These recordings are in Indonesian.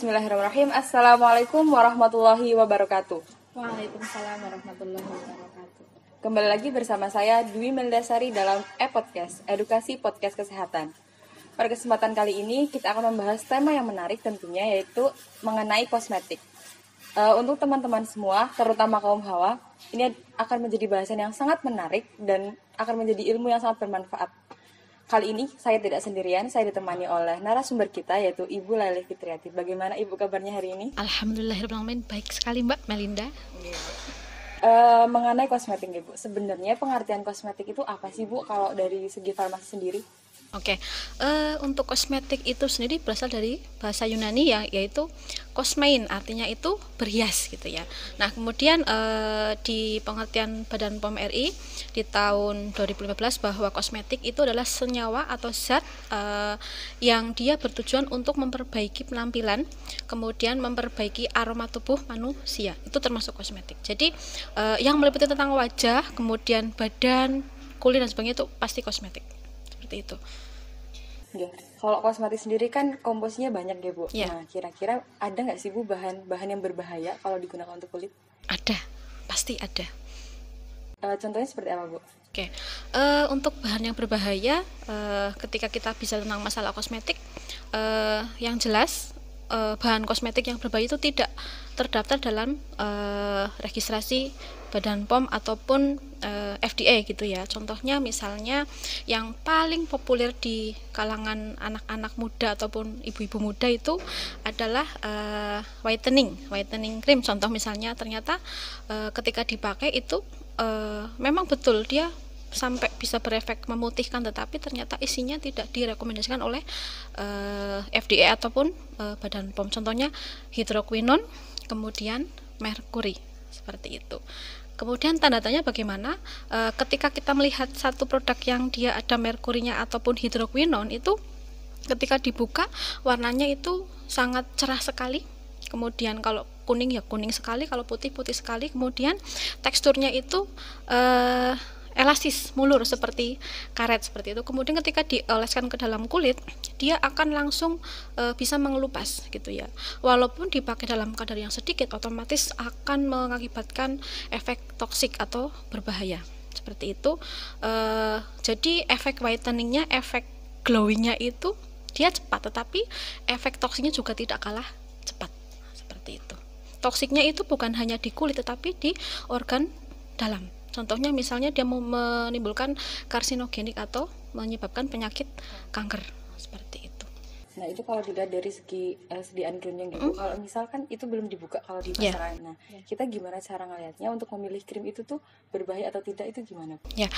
Bismillahirrahmanirrahim. Assalamualaikum warahmatullahi wabarakatuh. Waalaikumsalam warahmatullahi wabarakatuh. Kembali lagi bersama saya Dwi Meldasari dalam e-podcast, Edukasi Podcast Kesehatan. Pada kesempatan kali ini kita akan membahas tema yang menarik tentunya, yaitu mengenai kosmetik. Untuk teman-teman semua, terutama kaum hawa, ini akan menjadi bahasan yang sangat menarik dan akan menjadi ilmu yang sangat bermanfaat. Kali ini saya tidak sendirian, saya ditemani oleh narasumber kita, yaitu Ibu Laili Fitriati. Bagaimana Ibu kabarnya hari ini? Alhamdulillahirrahmanirrahim, baik sekali Mbak Melinda. Mengenai kosmetik Ibu, sebenarnya pengertian kosmetik itu apa sih Bu kalau dari segi farmasi sendiri? Oke, untuk kosmetik itu sendiri berasal dari bahasa Yunani ya, yaitu kosmein, artinya itu berhias gitu ya. Nah kemudian di pengertian Badan POM RI di tahun 2015 bahwa kosmetik itu adalah senyawa atau zat yang dia bertujuan untuk memperbaiki penampilan, kemudian memperbaiki aroma tubuh manusia, itu termasuk kosmetik. Jadi yang meliputi tentang wajah, kemudian badan, kulit dan sebagainya itu pasti kosmetik. Itu. Ya, kalau kosmetik sendiri kan komposisinya banyak ya Bu. Ya. Nah, kira-kira ada nggak sih Bu bahan yang berbahaya kalau digunakan untuk kulit? Ada, pasti ada. Contohnya seperti apa Bu? Oke, untuk bahan yang berbahaya, ketika kita bicara tentang masalah kosmetik, yang jelas bahan kosmetik yang berbahaya itu tidak terdaftar dalam registrasi Badan POM ataupun FDA gitu ya. Contohnya misalnya yang paling populer di kalangan anak-anak muda ataupun ibu-ibu muda itu adalah whitening cream. Contoh misalnya ternyata ketika dipakai itu memang betul dia sampai bisa berefek memutihkan, tetapi ternyata isinya tidak direkomendasikan oleh FDA ataupun Badan POM. Contohnya hidroquinone, kemudian merkuri, seperti itu. Kemudian tanda-tandanya bagaimana? Ketika kita melihat satu produk yang dia ada merkurinya ataupun hidroquinone, itu ketika dibuka warnanya itu sangat cerah sekali. Kemudian kalau kuning ya kuning sekali, kalau putih putih sekali. Kemudian teksturnya itu elastis, mulur seperti karet seperti itu. Kemudian ketika dioleskan ke dalam kulit, dia akan langsung bisa mengelupas gitu ya. Walaupun dipakai dalam kadar yang sedikit, otomatis akan mengakibatkan efek toksik atau berbahaya seperti itu. Jadi efek whiteningnya, efek glowingnya itu dia cepat, tetapi efek toksiknya juga tidak kalah cepat seperti itu. Toksiknya itu bukan hanya di kulit, tetapi di organ dalam. Contohnya misalnya dia mau menimbulkan karsinogenik atau menyebabkan penyakit kanker seperti itu. Nah itu kalau dilihat dari segi sediaan krimnya gitu. Kalau misalkan itu belum dibuka kalau di pasaran, nah kita gimana cara ngelihatnya untuk memilih krim itu tuh berbahaya atau tidak, itu gimana? Ya,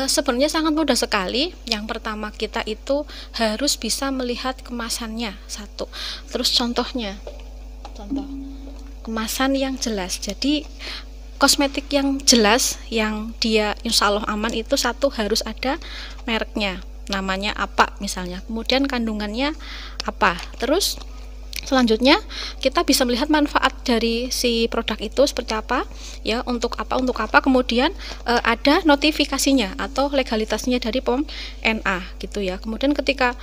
sebenarnya sangat mudah sekali. Yang pertama kita itu harus bisa melihat kemasannya satu. Terus contoh kemasan yang jelas. Jadi kosmetik yang jelas, yang dia insya Allah aman itu satu harus ada mereknya, namanya apa misalnya, kemudian kandungannya apa. Terus selanjutnya kita bisa melihat manfaat dari si produk itu seperti apa ya, untuk apa, kemudian ada notifikasinya atau legalitasnya dari POM NA gitu ya. Kemudian ketika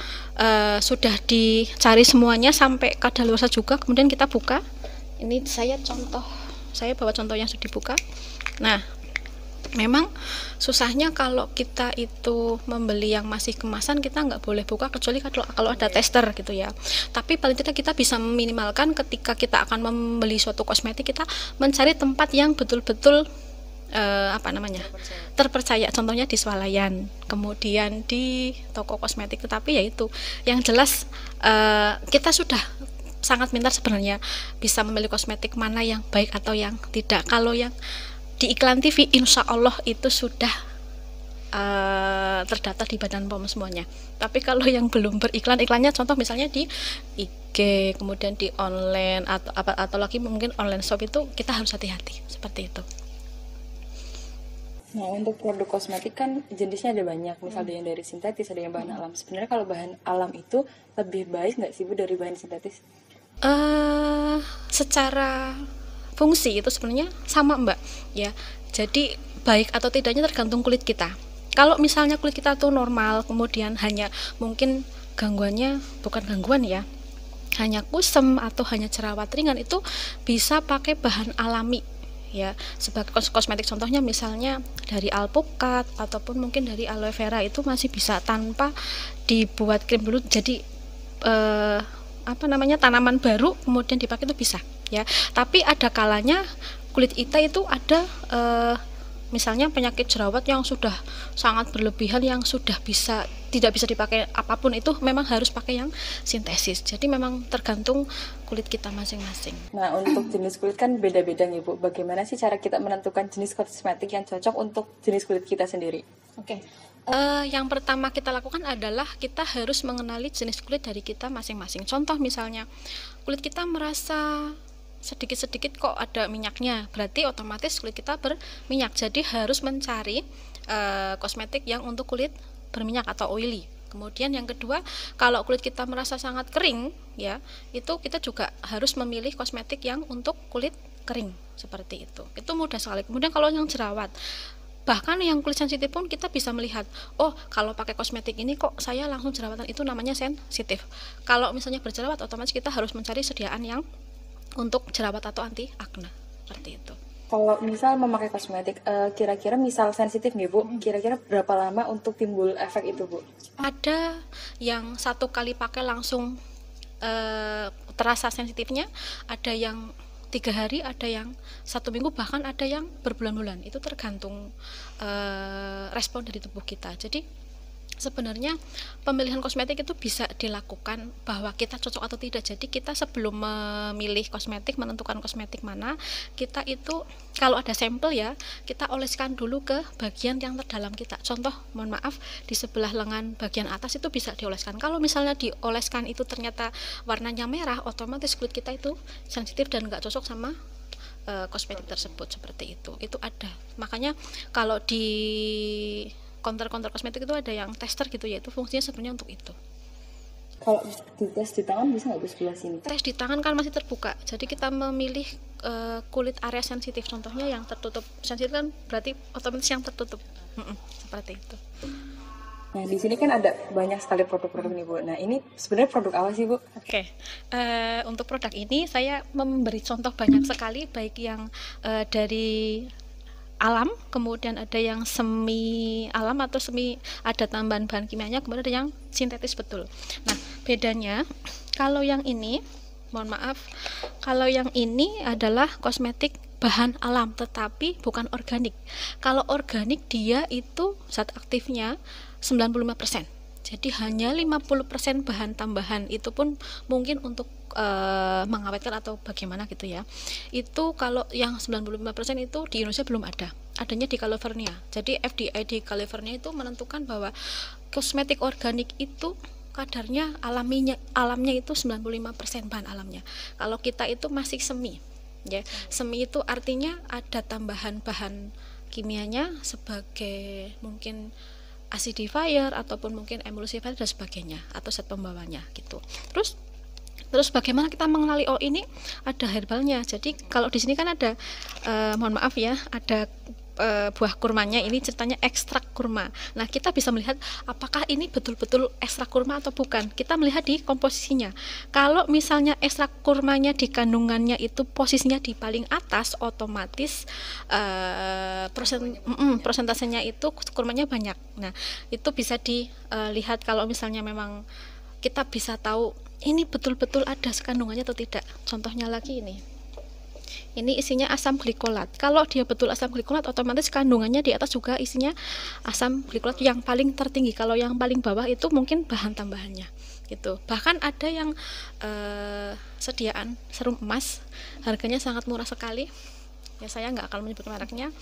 sudah dicari semuanya sampai kadaluarsa juga, kemudian kita buka. Ini saya bawa contoh yang sudah dibuka. Nah, memang susahnya kalau kita itu membeli yang masih kemasan, kita nggak boleh buka kecuali kalau ada tester gitu ya. Tapi paling tidak kita bisa meminimalkan ketika kita akan membeli suatu kosmetik, kita mencari tempat yang betul-betul terpercaya. Contohnya di swalayan, kemudian di toko kosmetik. Tetapi yaitu yang jelas kita sudah sangat pintar sebenarnya bisa memilih kosmetik mana yang baik atau yang tidak. Kalau yang di iklan TV insya Allah itu sudah terdaftar di Badan POM semuanya. Tapi kalau yang belum beriklan, iklannya contoh misalnya di IG, kemudian di online atau lagi mungkin online shop, itu kita harus hati-hati seperti itu. Nah untuk produk kosmetik kan jenisnya ada banyak, misalnya ada yang dari sintetis, ada yang bahan alam. Sebenarnya kalau bahan alam itu lebih baik nggak sih Bu dari bahan sintetis? Secara fungsi itu sebenarnya sama Mbak ya. Jadi baik atau tidaknya tergantung kulit kita. Kalau misalnya kulit kita tuh normal, kemudian hanya mungkin gangguannya bukan gangguan ya, hanya kusam atau hanya jerawat ringan itu bisa pakai bahan alami ya, sebagai kosmetik. Contohnya misalnya dari alpukat ataupun mungkin dari aloe vera, itu masih bisa tanpa dibuat krim dulu, jadi tanaman baru kemudian dipakai itu bisa ya. Tapi ada kalanya kulit kita itu ada misalnya penyakit jerawat yang sudah sangat berlebihan, yang sudah tidak bisa dipakai apapun, itu memang harus pakai yang sintesis. Jadi memang tergantung kulit kita masing-masing. Nah, untuk jenis kulit kan beda-beda nih Bu. Bagaimana sih cara kita menentukan jenis kosmetik yang cocok untuk jenis kulit kita sendiri? Oke. Yang pertama kita lakukan adalah kita harus mengenali jenis kulit dari kita masing-masing. Contoh misalnya kulit kita merasa sedikit-sedikit kok ada minyaknya, berarti otomatis kulit kita berminyak. Jadi harus mencari kosmetik yang untuk kulit berminyak atau oily. Kemudian yang kedua, kalau kulit kita merasa sangat kering ya, itu kita juga harus memilih kosmetik yang untuk kulit kering seperti itu. Itu mudah sekali. Kemudian kalau yang jerawat, bahkan yang kulit sensitif pun kita bisa melihat, oh kalau pakai kosmetik ini kok saya langsung jerawatan, itu namanya sensitif. Kalau misalnya berjerawat, otomatis kita harus mencari sediaan yang untuk jerawat atau anti akne seperti itu. Kalau misal memakai kosmetik, kira-kira misal sensitif nih Bu, kira-kira berapa lama untuk timbul efek itu Bu? Ada yang 1 kali pakai langsung terasa sensitifnya, ada yang 3 hari, ada yang 1 minggu, bahkan ada yang berbulan-bulan. Itu tergantung respon dari tubuh kita. Jadi sebenarnya pemilihan kosmetik itu bisa dilakukan bahwa kita cocok atau tidak. Jadi kita sebelum memilih kosmetik, menentukan kosmetik mana, kita itu kalau ada sampel ya, kita oleskan dulu ke bagian yang terdalam kita. Contoh, mohon maaf, di sebelah lengan bagian atas itu bisa dioleskan. Kalau misalnya dioleskan itu ternyata warnanya merah, otomatis kulit kita itu sensitif dan nggak cocok sama kosmetik tersebut, seperti itu. Itu ada. Makanya kalau di counter kosmetik itu ada yang tester gitu ya, itu fungsinya sebenarnya untuk itu. Kalau tes di tangan bisa nggak Bu sebelah sini? Tes di tangan kan masih terbuka, jadi kita memilih kulit area sensitif. Contohnya yang tertutup, sensitif kan berarti otomatis yang tertutup. Seperti itu. Nah, di sini kan ada banyak sekali produk-produk nih Bu. Nah, ini sebenarnya produk apa sih Bu? Oke. Untuk produk ini saya memberi contoh banyak sekali, baik yang dari alam, kemudian ada yang semi alam atau semi ada tambahan bahan kimianya, kemudian ada yang sintetis betul. Nah, bedanya kalau yang ini, mohon maaf, kalau yang ini adalah kosmetik bahan alam tetapi bukan organik. Kalau organik dia itu zat aktifnya 95%. Jadi hanya 50% bahan tambahan, itu pun mungkin untuk mengawetkan atau bagaimana gitu ya. Itu kalau yang 95% itu di Indonesia belum ada. Adanya di California. Jadi FDA di California itu menentukan bahwa kosmetik organik itu kadarnya alamnya itu 95% bahan alamnya. Kalau kita itu masih semi. Ya. Semi itu artinya ada tambahan bahan kimianya sebagai mungkin acidifier ataupun mungkin emulsifier dan sebagainya, atau zat pembawanya gitu. Terus bagaimana kita mengenali oh ini ada herbalnya? Jadi kalau di sini kan ada mohon maaf ya, ada buah kurmanya, ini ceritanya ekstrak kurma. Nah, kita bisa melihat apakah ini betul-betul ekstrak kurma atau bukan. Kita melihat di komposisinya. Kalau misalnya ekstrak kurmanya di kandungannya itu posisinya di paling atas, otomatis persentasenya itu kurmanya banyak. Nah, itu bisa dilihat kalau misalnya memang kita bisa tahu ini betul-betul ada kandungannya atau tidak. Contohnya lagi ini isinya asam glikolat. Kalau dia betul asam glikolat, otomatis kandungannya di atas juga isinya asam glikolat yang paling tertinggi. Kalau yang paling bawah itu mungkin bahan tambahannya gitu. Bahkan ada yang sediaan serum emas, harganya sangat murah sekali ya, saya nggak akan menyebut mereknya.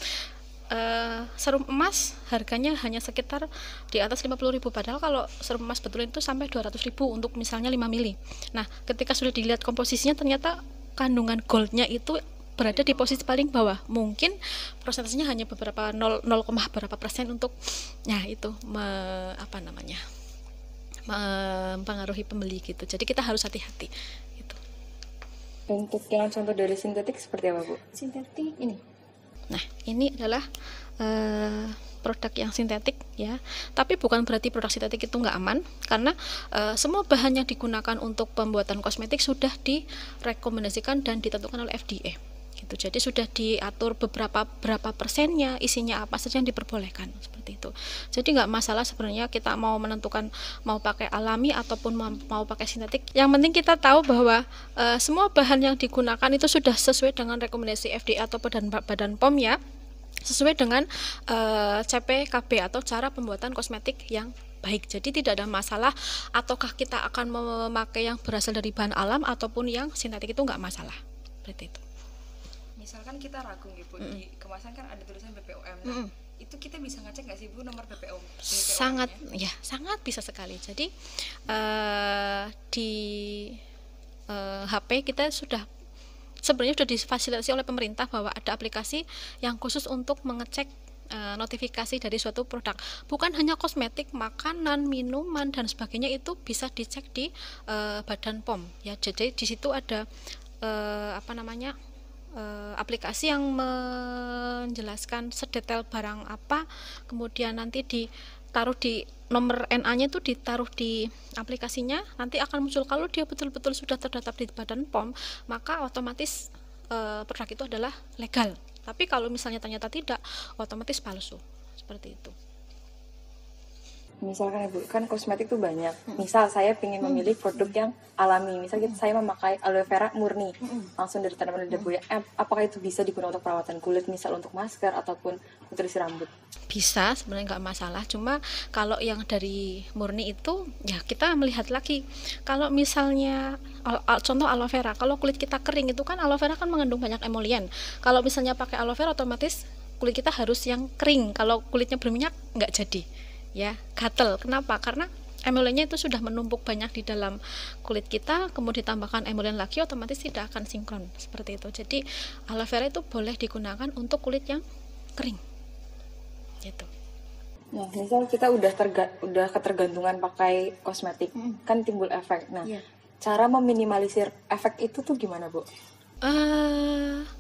Serum emas harganya hanya sekitar di atas 50.000, padahal kalau serum emas betul itu sampai 200.000 untuk misalnya 5 mili. Nah, ketika sudah dilihat komposisinya, ternyata kandungan goldnya itu berada di posisi paling bawah. Mungkin prosentasenya hanya beberapa 0, berapa persen untuk itu mempengaruhi pembeli gitu. Jadi kita harus hati-hati gitu. Untuk yang contoh dari sintetik seperti apa Bu? Sintetik ini. Nah, ini adalah produk yang sintetik ya. Tapi bukan berarti produk sintetik itu nggak aman, karena semua bahan yang digunakan untuk pembuatan kosmetik sudah direkomendasikan dan ditentukan oleh FDA. Gitu. Jadi sudah diatur berapa persennya, isinya apa saja yang diperbolehkan seperti itu. Jadi nggak masalah sebenarnya kita mau menentukan mau pakai alami ataupun mau pakai sintetik. Yang penting kita tahu bahwa semua bahan yang digunakan itu sudah sesuai dengan rekomendasi FDA atau Badan POM ya, sesuai dengan CPKB atau cara pembuatan kosmetik yang baik. Jadi tidak ada masalah ataukah kita akan memakai yang berasal dari bahan alam ataupun yang sintetik, itu nggak masalah seperti itu. Misalkan kita ragu gitu, di kemasan kan ada tulisan BPOM. Nah, itu kita bisa ngecek nggak sih Bu nomor BPOM? Sangat ya, sangat bisa sekali. Jadi di HP kita sebenarnya sudah difasilitasi oleh pemerintah bahwa ada aplikasi yang khusus untuk mengecek notifikasi dari suatu produk. Bukan hanya kosmetik, makanan, minuman dan sebagainya itu bisa dicek di Badan POM ya. Jadi di situ ada aplikasi yang menjelaskan sedetail barang apa, kemudian nanti ditaruh di nomor NA-nya itu ditaruh di aplikasinya, nanti akan muncul kalau dia betul-betul sudah terdaftar di Badan POM, maka otomatis produk itu adalah legal. Tapi kalau misalnya ternyata tidak, otomatis palsu seperti itu. Misalkan Ibu, kan kosmetik tuh banyak. Misal saya ingin memilih produk yang alami. Misal saya memakai aloe vera murni, langsung dari tanaman lidah buaya. Apakah itu bisa digunakan untuk perawatan kulit, misal untuk masker ataupun nutrisi rambut? Bisa, sebenarnya nggak masalah. Cuma kalau yang dari murni itu, ya kita melihat lagi. Kalau misalnya contoh aloe vera, kalau kulit kita kering itu kan aloe vera kan mengandung banyak emolien. Kalau misalnya pakai aloe vera, otomatis kulit kita harus yang kering. Kalau kulitnya berminyak nggak jadi. Ya, gatel. Kenapa? Karena emolennya itu sudah menumpuk banyak di dalam kulit kita, kemudian ditambahkan emolen lagi, otomatis tidak akan sinkron seperti itu. Jadi aloe vera itu boleh digunakan untuk kulit yang kering gitu. Nah, misal kita udah ketergantungan pakai kosmetik, kan timbul efek. Nah, cara meminimalisir efek itu tuh gimana, Bu?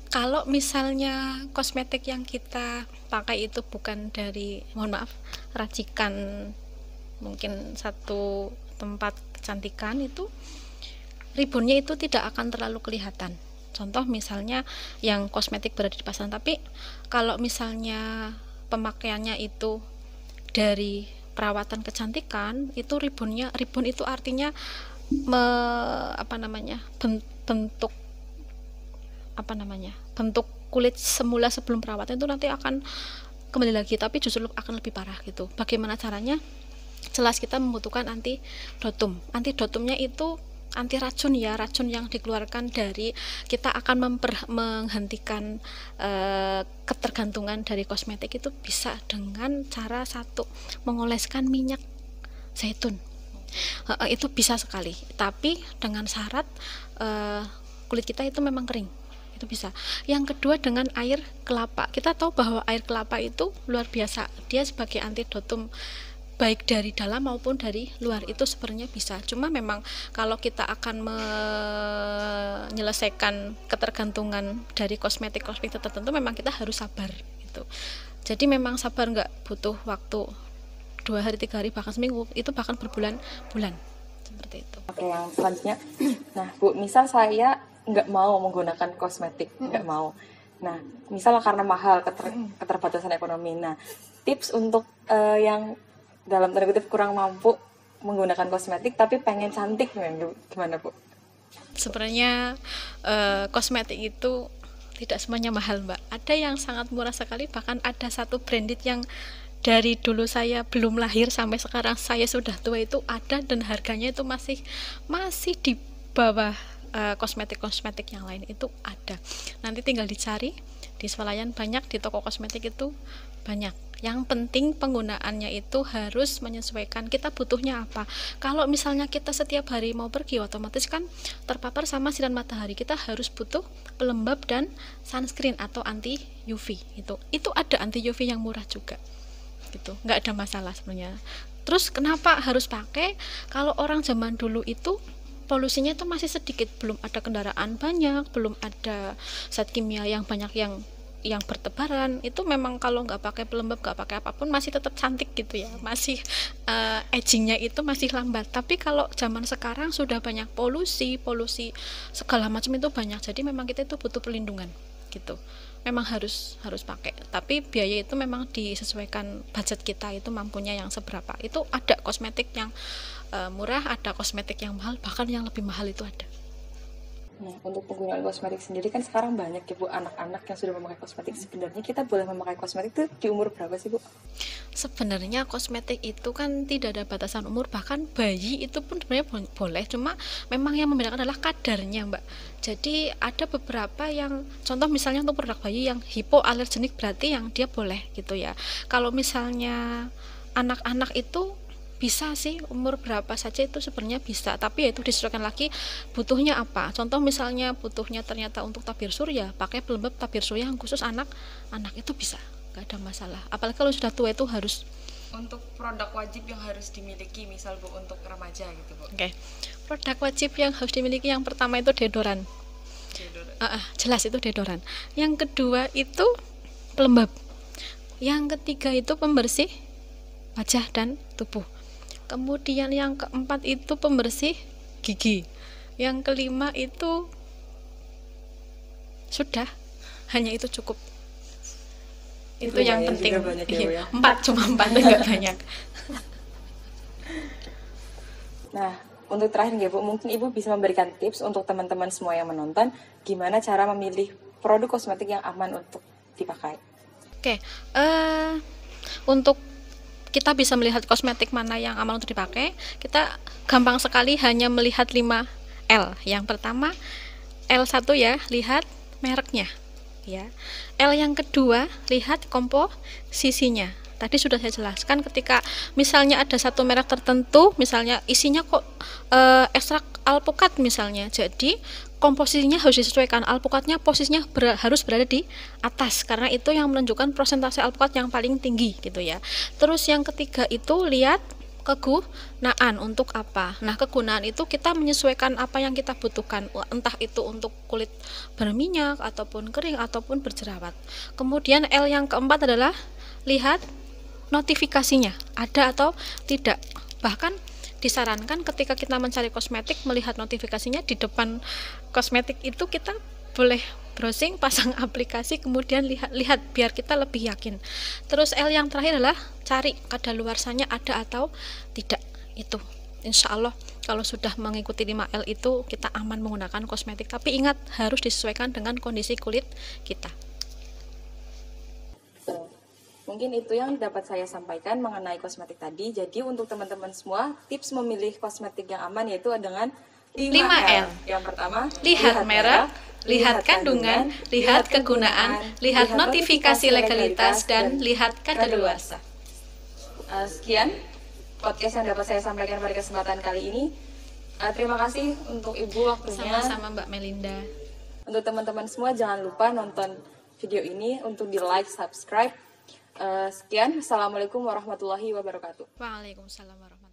Kalau misalnya kosmetik yang kita pakai itu bukan dari, mohon maaf, racikan mungkin satu tempat kecantikan, itu ribonnya itu tidak akan terlalu kelihatan. Contoh misalnya yang kosmetik berada di pasaran, tapi kalau misalnya pemakaiannya itu dari perawatan kecantikan, itu ribon itu artinya bentuk kulit semula sebelum perawatan itu nanti akan kembali lagi, tapi justru akan lebih parah gitu. Bagaimana caranya? Jelas kita membutuhkan antidotum. Antidotumnya itu anti racun ya, racun yang dikeluarkan dari kita akan menghentikan ketergantungan dari kosmetik itu bisa dengan cara satu, mengoleskan minyak zaitun. Itu bisa sekali, tapi dengan syarat kulit kita itu memang kering. Itu bisa. Yang kedua dengan air kelapa. Kita tahu bahwa air kelapa itu luar biasa. Dia sebagai antidotum baik dari dalam maupun dari luar, itu sebenarnya bisa. Cuma memang kalau kita akan menyelesaikan ketergantungan dari kosmetik tertentu, memang kita harus sabar gitu. Jadi memang sabar, nggak butuh waktu 2 hari, 3 hari, bahkan seminggu, itu bahkan berbulan-bulan seperti itu. Oke, yang selanjutnya, nah Bu, misal saya nggak mau menggunakan kosmetik, nggak mau. Nah, misalnya karena mahal, keterbatasan ekonomi. Nah, tips untuk yang dalam tanda kutip kurang mampu menggunakan kosmetik tapi pengen cantik, gimana Bu? Sebenarnya kosmetik itu tidak semuanya mahal, Mbak. Ada yang sangat murah sekali, bahkan ada satu branded yang dari dulu saya belum lahir sampai sekarang saya sudah tua itu ada, dan harganya itu masih di bawah kosmetik yang lain itu ada. Nanti tinggal dicari di swalayan, banyak di toko kosmetik itu banyak. Yang penting penggunaannya itu harus menyesuaikan kita butuhnya apa. Kalau misalnya kita setiap hari mau pergi, otomatis kan terpapar sama sinar matahari, kita harus butuh pelembab dan sunscreen atau anti UV. Itu ada anti UV yang murah juga gitu, nggak ada masalah sebenarnya. Terus kenapa harus pakai? Kalau orang zaman dulu itu polusinya itu masih sedikit, belum ada kendaraan banyak, belum ada zat kimia yang banyak yang yang bertebaran itu memang kalau nggak pakai pelembab, nggak pakai apapun masih tetap cantik gitu ya, masih agingnya itu masih lambat. Tapi kalau zaman sekarang sudah banyak polusi segala macam itu banyak, jadi memang kita itu butuh perlindungan gitu, memang harus pakai. Tapi biaya itu memang disesuaikan budget kita itu mampunya yang seberapa. Itu ada kosmetik yang murah, ada kosmetik yang mahal, bahkan yang lebih mahal itu ada. Nah, untuk penggunaan kosmetik sendiri kan sekarang banyak ya Bu, anak-anak yang sudah memakai kosmetik. Sebenarnya kita boleh memakai kosmetik itu di umur berapa sih Bu? Sebenarnya kosmetik itu kan tidak ada batasan umur, bahkan bayi itu pun sebenarnya boleh, cuma memang yang membedakan adalah kadarnya Mbak. Jadi ada beberapa yang, contoh misalnya untuk produk bayi yang hipoalergenik berarti yang dia boleh gitu ya. Kalau misalnya anak-anak itu bisa sih umur berapa saja itu sebenarnya bisa, tapi ya itu disesuaikan lagi butuhnya apa. Contoh misalnya butuhnya ternyata untuk tabir surya, pakai pelembab tabir surya yang khusus anak itu bisa, nggak ada masalah. Apalagi kalau sudah tua itu harus. Untuk produk wajib yang harus dimiliki misal Bu untuk remaja gitu Bu. Oke. Produk wajib yang harus dimiliki yang pertama itu deodoran. Jelas itu deodoran. Yang kedua itu pelembab. Yang ketiga itu pembersih wajah dan tubuh. Kemudian yang keempat itu pembersih gigi. Yang kelima itu sudah, hanya itu cukup. Itu yang penting. Iya, 4 cuma 4 enggak banyak. Nah, untuk terakhir ya Bu, mungkin Ibu bisa memberikan tips untuk teman-teman semua yang menonton gimana cara memilih produk kosmetik yang aman untuk dipakai. Oke, untuk kita bisa melihat kosmetik mana yang aman untuk dipakai, kita gampang sekali hanya melihat 5 L. Yang pertama L1 ya, lihat mereknya ya. L yang kedua, lihat komposisinya. Tadi sudah saya jelaskan, ketika misalnya ada satu merek tertentu, misalnya isinya kok ekstrak alpukat misalnya, jadi komposisinya harus disesuaikan. Alpukatnya posisinya harus berada di atas, karena itu yang menunjukkan persentase alpukat yang paling tinggi gitu ya. Terus yang ketiga itu lihat kegunaan untuk apa. Nah, kegunaan itu kita menyesuaikan apa yang kita butuhkan, entah itu untuk kulit berminyak ataupun kering ataupun berjerawat. Kemudian L yang keempat adalah lihat notifikasinya ada atau tidak. Bahkan disarankan ketika kita mencari kosmetik, melihat notifikasinya di depan kosmetik itu kita boleh browsing, pasang aplikasi, kemudian lihat biar kita lebih yakin. Terus L yang terakhir adalah cari kadaluarsanya ada atau tidak. Itu insya Allah kalau sudah mengikuti 5 L itu kita aman menggunakan kosmetik. Tapi ingat, harus disesuaikan dengan kondisi kulit kita. Mungkin itu yang dapat saya sampaikan mengenai kosmetik tadi. Jadi untuk teman-teman semua, tips memilih kosmetik yang aman yaitu dengan 5L. Yang pertama, lihat merek, lihat kandungan, lihat kegunaan, lihat notifikasi legalitas, dan lihat kadaluarsa. Sekian podcast yang dapat saya sampaikan pada kesempatan kali ini. Terima kasih untuk Ibu waktunya. Sama-sama Mbak Melinda. Untuk teman-teman semua jangan lupa nonton video ini untuk di like, subscribe. Sekian, Assalamualaikum warahmatullahi wabarakatuh. Waalaikumsalam warahmatullahi wabarakatuh.